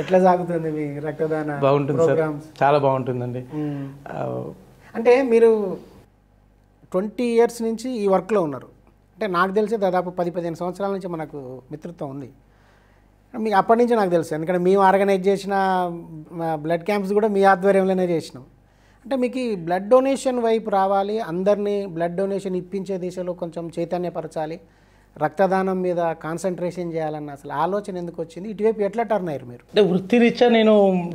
ఎట్లా సాగుతుంది మీ రక్తదాన బాగుంటుంది సార్, చాలా బాగుంటుందండి. అంటే మీరు 20 years నుంచి ఈ వర్క్లో ఉన్నారు అంటే నాకు తెలిసి దాదాపు 10-15 సంవత్సరాల నుంచి మనకు మిత్రత్వం ఉంది. మీకు అప్పటి నుంచి నాకు తెలుసు, ఎందుకంటే మేము ఆర్గనైజ్ చేసిన బ్లడ్ క్యాంప్స్ కూడా మీ ఆధ్వర్యంలోనే చేసినాం. అంటే మీకు ఈ బ్లడ్ డొనేషన్ వైపు రావాలి, అందరినీ బ్లడ్ డొనేషన్ ఇప్పించే దిశలో కొంచెం చైతన్యపరచాలి, రక్తదానం మీద కాన్సన్ట్రేషన్ చేయాలన్న అసలు ఆలోచన ఎందుకు వచ్చింది? ఇటువైపు ఎట్లా టర్న్ అయ్యారు మీరు? అంటే వృత్తిరీత్యా నేను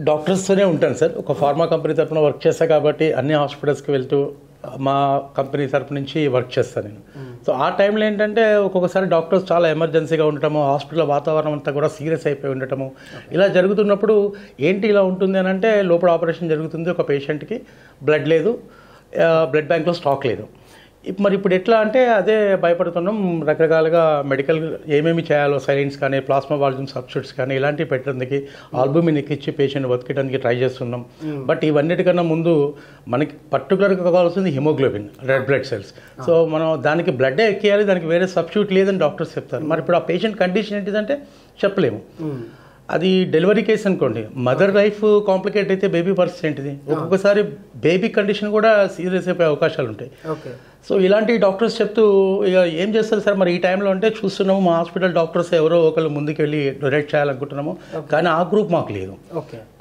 డాక్టర్స్తోనే ఉంటాను సార్. ఒక ఫార్మా కంపెనీ తరఫున వర్క్ చేస్తాను కాబట్టి అన్ని హాస్పిటల్స్కి వెళ్తూ మా కంపెనీ తరపు నుంచి వర్క్ చేస్తాను నేను. సో ఆ టైంలో ఏంటంటే ఒక్కొక్కసారి డాక్టర్స్ చాలా ఎమర్జెన్సీగా ఉండటము, హాస్పిటల్ వాతావరణం అంతా కూడా సీరియస్ అయిపోయి ఉండటము, ఇలా జరుగుతున్నప్పుడు ఏంటి ఇలా ఉంటుంది అని అంటే లోపల ఆపరేషన్ జరుగుతుంది, ఒక పేషెంట్కి బ్లడ్ లేదు, బ్లడ్ బ్యాంక్లో స్టాక్ లేదు. మరి ఇప్పుడు ఎట్లా అంటే అదే భయపడుతున్నాం. రకరకాలుగా మెడికల్ ఏమేమి చేయాలో సైలెన్స్ కానీ ప్లాస్మా వాల్యూమ్ సబ్స్టిట్యూట్స్ కానీ ఇలాంటివి పెట్టడానికి ఆల్బుమిన్ ఎక్కించి పేషెంట్ బతికడానికి ట్రై చేస్తున్నాం. బట్ ఇవన్నిటికన్నా ముందు మనకి పర్టికులర్గా కావాల్సింది haemoglobin, red blood cells. So మనం దానికి బ్లడ్డే ఎక్కియాలి, దానికి వేరే సబ్స్టిట్యూట్ లేదని డాక్టర్స్ చెప్తారు. మరి ఇప్పుడు ఆ పేషెంట్ కండిషన్ ఏంటిదంటే చెప్పలేము. అది డెలివరీ కేసు అనుకోండి, మదర్ లైఫ్ కాంప్లికేట్ అయితే బేబీ పరిస్థితి ఏంటిది, ఒక్కొక్కసారి బేబీ కండిషన్ కూడా సీరియస్ అయిపోయే అవకాశాలు ఉంటాయి. సో ఇలాంటి డాక్టర్స్ చెప్తూ ఇక ఏం చేస్తారు సార్ మరి ఈ టైంలో అంటే చూస్తున్నాము మా హాస్పిటల్ డాక్టర్స్ ఎవరో ఒకళ్ళు ముందుకు వెళ్ళి డొనేట్ చేయాలనుకుంటున్నాము, కానీ ఆ గ్రూప్ మాకు లేదు.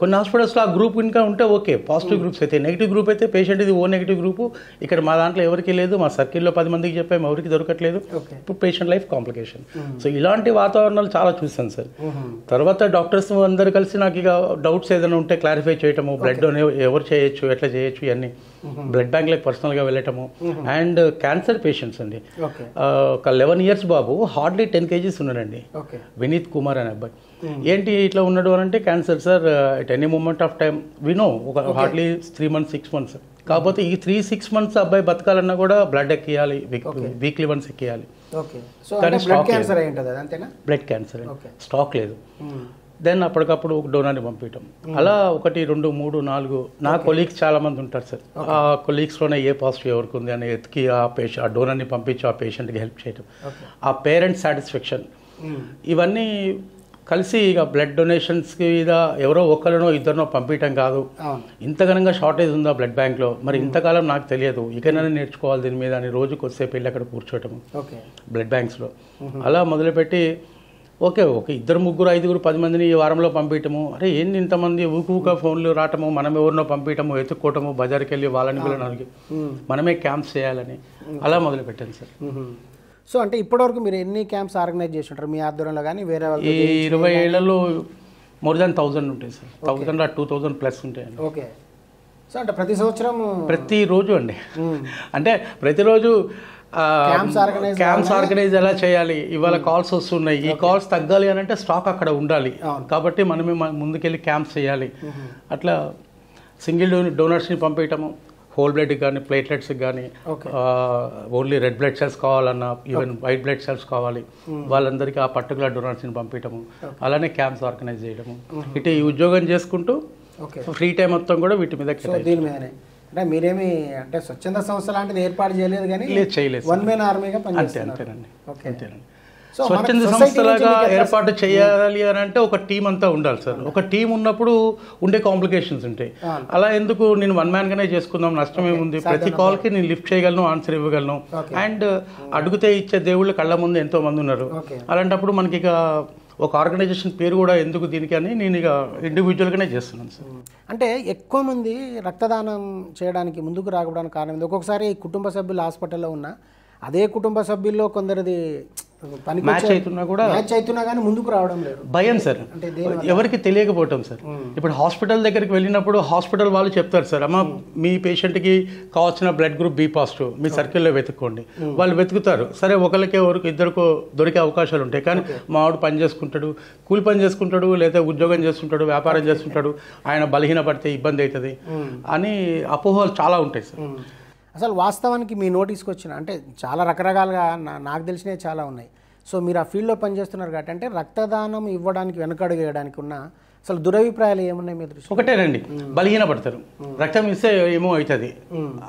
కొన్ని హాస్పిటల్స్లో ఆ గ్రూప్ ఇంకా ఉంటే ఓకే, పాజిటివ్ గ్రూప్స్ అయితే. నెగిటివ్ గ్రూప్ అయితే పేషెంట్ ఇది ఓ నెగిటివ్ గ్రూపు, ఇక్కడ మా దాంట్లో ఎవరికి లేదు, మా సర్కిల్లో 10 మందికి చెప్పాము ఎవరికి దొరకట్లేదు, ఇప్పుడు పేషెంట్ లైఫ్ కాంప్లికేషన్. సో ఇలాంటి వాతావరణాలు చాలా చూసాను సార్. తర్వాత డాక్టర్స్ అందరు కలిసి నాకు ఇక డౌట్స్ ఏదైనా ఉంటే క్లారిఫై చేయటము, బ్లడ్ ఎవరు చేయొచ్చు, ఎట్లా చేయొచ్చు, ఇవన్నీ బ్లడ్ బ్యాంక్లకు పర్సనల్గా వెళ్ళటము. అండ్ క్యాన్సర్ పేషెంట్స్ అండి, ఒక 11 years బాబు హార్డ్లీ 10 kgs ఉన్నాడండి, వినీత్ కుమార్ అనే అబ్బాయి. ఏంటి ఇట్లా ఉన్నాడు అని అంటే cancer sir, at any moment of time వినో ఒక హార్డ్లీ 3 months 6 months. కాకపోతే ఈ 3-6 months అబ్బాయి బతకాలన్నా కూడా బ్లడ్ ఎక్కియాలి, వీక్లీ వన్స్ ఎక్కియాలి. కానీ బ్లడ్ క్యాన్సర్ స్టాక్ లేదు. దెన్ అప్పటికప్పుడు ఒక డోనర్ని పంపించడం, అలా 1 2 3 4 నా కొలీగ్స్ చాలా మంది ఉంటారు సార్. ఆ కొలీగ్స్లోనే ఏ పాజిటివ్ ఎవరికి ఉంది అని ఎత్తికి ఆ డోనర్ని పంపించి ఆ పేషెంట్కి హెల్ప్ చేయడం, ఆ పేరెంట్ సాటిస్ఫాక్షన్, ఇవన్నీ కలిసి ఇక బ్లడ్ డొనేషన్స్కి మీద ఎవరో ఒకరినో ఇద్దరినో పంపించడం కాదు, ఇంతగానంగా షార్టేజ్ ఉందా బ్లడ్ బ్యాంక్లో, మరి ఇంతకాలం నాకు తెలియదు, ఇకనైనా నేర్చుకోవాలి దీని మీద అని రోజు కొద్దిసేపు వెళ్ళి అక్కడ కూర్చోవటం బ్లడ్ బ్యాంక్స్లో. అలా మొదలుపెట్టి ఓకే 2 3 5 10 మందిని ఈ వారంలో పంపించటము. అరే ఏంటి ఇంతమంది ఊక ఫోన్లు రావటము, మనం ఎవరినో పంపించటము, ఎత్తుక్కోవటము, బజార్కి వెళ్ళి వాళ్ళని వీళ్ళని మనమే క్యాంప్స్ చేయాలని అలా మొదలు పెట్టాను సార్. సో అంటే ఇప్పటివరకు మీరు ఎన్ని క్యాంప్స్ ఆర్గనైజ్ చేసి ఉంటారు మీ ఆధ్వర్యంలో కానీ వేరే వాళ్ళు? ఈ 20 ఏళ్లలో మోర్ దాన్ 1000 ఉంటాయి సార్, 1000 2000 ప్లస్ ఉంటాయండి. ఓకే. సో అంటే ప్రతి సంవత్సరం ప్రతిరోజు అండి, అంటే ప్రతిరోజు క్యాంప్స్ ఆర్గనైజ్ ఎలా చేయాలి, ఇవాళ కాల్స్ వస్తున్నాయి, ఈ కాల్స్ తగ్గాలి అని అంటే స్టాక్ అక్కడ ఉండాలి, కాబట్టి మనమే ముందుకెళ్ళి క్యాంప్స్ చేయాలి. అట్లా సింగిల్ డోనర్స్ని పంపించటము, హోల్ బ్లడ్కి కానీ ప్లేట్లెట్స్కి కానీ, ఓన్లీ రెడ్ బ్లడ్ సెల్స్ కావాలన్నా ఈవెన్ వైట్ బ్లడ్ సెల్స్ కావాలి, వాళ్ళందరికీ ఆ పర్టికులర్ డోనర్స్ని పంపించటము, అలానే క్యాంప్స్ ఆర్గనైజ్ చేయడము. ఇటు ఈ ఉద్యోగం చేసుకుంటూ ఫ్రీ టైం మొత్తం కూడా వీటి మీద దీని మీదనే. అంటే మీరేమి అంటే స్వచ్ఛంద సంస్థ లాంటిది ఏర్పాటు చేయలేదు కానీ చేయలేదు, వన్ మ్యాన్ ఆర్మీగా పనిచేస్తారు. అంతేనండి, అంతేనండి. స్వచ్ఛంద సంస్థలాగా ఏర్పాటు చేయాలి అని అంటే ఒక టీం అంతా ఉండాలి సార్. ఒక టీం ఉన్నప్పుడు ఉండే కాంప్లికేషన్స్ ఉంటాయి. అలా ఎందుకు నేను వన్ మ్యాన్గానే చేసుకుందాం, నష్టం ఏముంది, ప్రతి కాల్కి నేను లిఫ్ట్ చేయగలను, ఆన్సర్ ఇవ్వగలను. అండ్ అడిగితే ఇచ్చే దేవుళ్ళు కళ్ళ ముందు ఎంతో మంది ఉన్నారు. అలాంటప్పుడు మనకి ఇక ఒక ఆర్గనైజేషన్ పేరు కూడా ఎందుకు దీనికి అని నేను ఇక ఇండివిజువల్గానే చేస్తున్నాను సార్. అంటే ఎక్కువ మంది రక్తదానం చేయడానికి ముందుకు రాకపోవడానికి కారణం ఒక్కొక్కసారి కుటుంబ సభ్యులు హాస్పిటల్లో ఉన్నా అదే కుటుంబ సభ్యుల్లో కొందరిది మ్యాచ్ అవుతున్నా కానీ ముందుకు రావడం లేదు, భయం సార్, ఎవరికి తెలియకపోవటం సార్. ఇప్పుడు హాస్పిటల్ దగ్గరికి వెళ్ళినప్పుడు హాస్పిటల్ వాళ్ళు చెప్తారు సార్, అమ్మ మీ పేషెంట్కి కావాల్సిన బ్లడ్ గ్రూప్ బి పాజిటివ్ మీ సర్కిల్లో వెతుక్కోండి. వాళ్ళు వెతుకుతారు, సరే ఒకరికే ఇద్దరికో దొరికే అవకాశాలు ఉంటాయి. కానీ మావాడు పని చేసుకుంటాడు, కూలి పని చేసుకుంటాడు, లేదా ఉద్యోగం చేస్తుంటాడు, వ్యాపారం చేస్తుంటాడు, ఆయన బలహీన పడితే ఇబ్బంది అవుతుంది అని అపోహలు చాలా ఉంటాయి సార్. అసలు వాస్తవానికి మీ నోటీస్కి వచ్చిన అంటే చాలా రకరకాలుగా నాకు తెలిసినవి చాలా ఉన్నాయి. సో మీరు ఆ ఫీల్డ్లో పనిచేస్తున్నారు కాబట్టి అంటే రక్తదానం ఇవ్వడానికి వెనకడుగు వేయడానికి ఉన్న అసలు దురభిప్రాయాలు ఏమున్నాయి మీ దృష్టి? ఒకటేనండి, బలహీన పడతారు, రక్తం ఇస్తే ఏమో అవుతుంది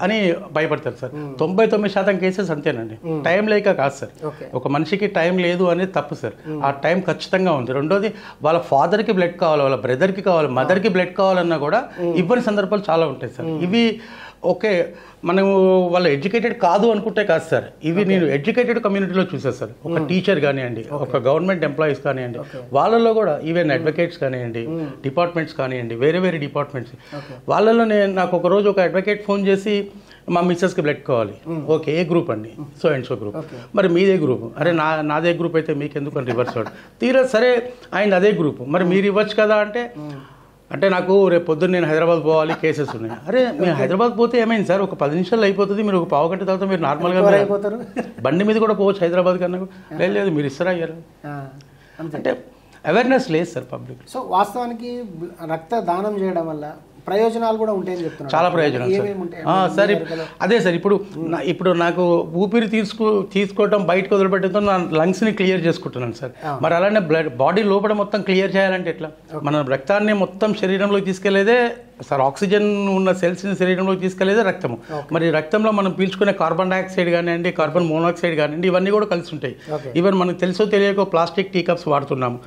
అని భయపడతారు సార్. 99% కేసెస్ అంతేనండి. టైం లేక కాదు సార్, ఒక మనిషికి టైం లేదు అనేది తప్పు సార్. ఆ టైం ఖచ్చితంగా ఉంది. రెండోది, వాళ్ళ ఫాదర్కి బ్లడ్ కావాలి, వాళ్ళ బ్రదర్కి కావాలి, మదర్కి బ్లడ్ కావాలన్నా కూడా ఇవ్వని సందర్భాలు చాలా ఉంటాయి సార్. ఇవి ఓకే, మనము వాళ్ళు ఎడ్యుకేటెడ్ కాదు అనుకుంటే కాదు సార్. ఇవి నేను ఎడ్యుకేటెడ్ కమ్యూనిటీలో చూసాను సార్. ఒక టీచర్ కానివ్వండి, ఒక గవర్నమెంట్ ఎంప్లాయీస్ కానివ్వండి, వాళ్ళలో కూడా ఈవెన్ అడ్వకేట్స్ కానివ్వండి, డిపార్ట్మెంట్స్ కానివ్వండి, వేరే వేరే డిపార్ట్మెంట్స్, వాళ్ళలో నాకు ఒక రోజు ఒక అడ్వకేట్ ఫోన్ చేసి మా మిస్సెస్కి బ్లడ్ కావాలి. ఓకే, ఏ గ్రూప్ అండి? So and so group. మరి మీదే గ్రూప్? అరే నాదే గ్రూప్ అయితే మీకు ఎందుకు అని రివర్స్ అవ్వడం. తీరా సరే ఆయన అదే గ్రూప్, మరి మీరు ఇవ్వచ్చు కదా అంటే నాకు రేపు పొద్దున్న నేను హైదరాబాద్ పోవాలి, కేసెస్ ఉన్నాయి. అరే మీరు హైదరాబాద్ పోతే ఏమైంది సార్, ఒక 10 నిమిషాలు అయిపోతుంది, మీరు ఒక పావు గంట తర్వాత మీరు నార్మల్గా అయిపోతారు, బండి మీద కూడా పోవచ్చు హైదరాబాద్ కన్నా. లేదు మీరు ఇస్తారా అయ్యారు అంటే అవేర్నెస్ లేదు సార్ పబ్లిక్. సో వాస్తవానికి రక్త దానం చేయడం వల్ల ప్రయోజనాలు కూడా ఉంటాయని చెప్తున్నారు. చాలా ప్రయోజనాలు సార్. అదే సార్, ఇప్పుడు నాకు ఊపిరి తీసుకోవడం, బయటకు వదిలిపెట్టడంతో నా లంగ్స్ని క్లియర్ చేసుకుంటున్నాను సార్. మరి అలానే బాడీ లోపల మొత్తం క్లియర్ చేయాలంటే ఎట్లా? మన రక్తాన్ని మొత్తం శరీరంలోకి తీసుకెళ్లేదే సార్, ఆక్సిజన్ ఉన్న సెల్స్ని శరీరంలోకి తీసుకెళ్లేదే రక్తము. మరి రక్తంలో మనం పీల్చుకునే కార్బన్ డైఆక్సైడ్ కానివ్వండి, కార్బన్ మోనాక్సైడ్ కానివ్వండి, ఇవన్నీ కూడా కలిసి ఉంటాయి. ఈవెన్ మనకు తెలుసో తెలియకో ప్లాస్టిక్ టీ కప్స్ వాడుతున్నాము.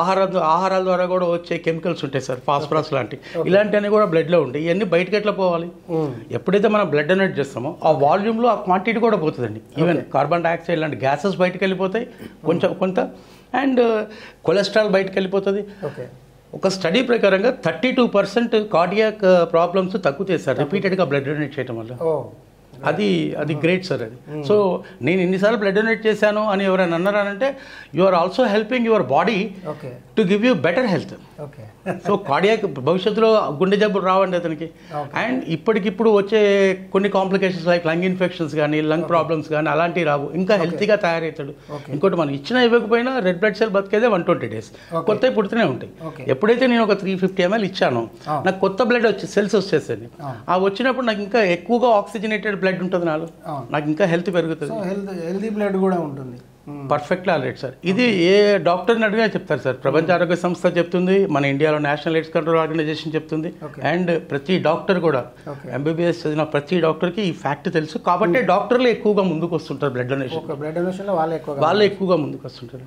ఆహారాల ద్వారా కూడా వచ్చే కెమికల్స్ ఉంటాయి సార్, ఫాస్ఫరస్ లాంటి, ఇలాంటివన్నీ కూడా బ్లడ్లో ఉంటాయి. ఇవన్నీ బయటకు ఎట్లా పోవాలి? ఎప్పుడైతే మనం బ్లడ్ డొనేట్ చేస్తామో ఆ వాల్యూమ్లో ఆ క్వాంటిటీ కూడా పోతుందండి. ఈవెన్ కార్బన్ డైఆక్సైడ్ లాంటి గ్యాసెస్ బయటకు వెళ్ళిపోతాయి కొంత, అండ్ కొలెస్ట్రాల్ బయటకు వెళ్ళిపోతుంది. ఒక స్టడీ ప్రకారంగా 32% కార్డియాక్ ప్రాబ్లమ్స్ తగ్గుతాయి సార్ రిపీటెడ్గా బ్లడ్ డొనేట్ చేయడం వల్ల. అది గ్రేట్ సార్ అది. సో నేను ఎన్నిసార్లు బ్లడ్ డొనేట్ చేశాను అని ఎవరైనా అన్నారంటే you are also helping your body to give you better health. So cardiac భవిష్యత్తులో గుండె జబ్బులు రావండి అతనికి. అండ్ ఇప్పటికిప్పుడు వచ్చే కొన్ని కాంప్లికేషన్స్ లైక్ లంగ్ ఇన్ఫెక్షన్స్ కానీ, లంగ్ ప్రాబ్లమ్స్ కానీ అలాంటివి రావు, ఇంకా హెల్తీగా తయారవుతాడు. ఇంకోటి మనం ఇచ్చినా ఇవ్వకపోయినా రెడ్ బ్లడ్ సెల్ బతికేదే 120 days, కొత్తవి పుడుతూనే ఉంటాయి. ఎప్పుడైతే నేను ఒక 350 ml ఇచ్చానో నాకు కొత్త బ్లడ్ సెల్స్ వచ్చేస్తుంది. ఆ వచ్చినప్పుడు నాకు ఇంకా ఎక్కువగా ఆక్సిజనేటెడ్ బ్లడ్ ఉంటుంది, నాకు ఇంకా హెల్త్ పెరుగుతుంది, హెల్తీ బ్లడ్ కూడా ఉంటుంది. Perfectly alright sir. ఇది ఏ డాక్టర్ని అడిగినా చెప్తారు సార్. ప్రపంచ ఆరోగ్య సంస్థ చెప్తుంది, మన ఇండియాలో నేషనల్ ఎయిడ్స్ కంట్రోల్ ఆర్గనైజేషన్ చెప్తుంది, అండ్ ప్రతి డాక్టర్ కూడా ఎంబీబీఎస్ చదివిన ప్రతి డాక్టర్కి ఈ ఫ్యాక్ట్ తెలుసు. కాబట్టి డాక్టర్లు ఎక్కువగా ముందుకు వస్తుంటారు బ్లడ్ డొనేషన్. బ్లడ్ డొనేషన్లో వాళ్ళే ఎక్కువగా ముందుకు వస్తుంటారు.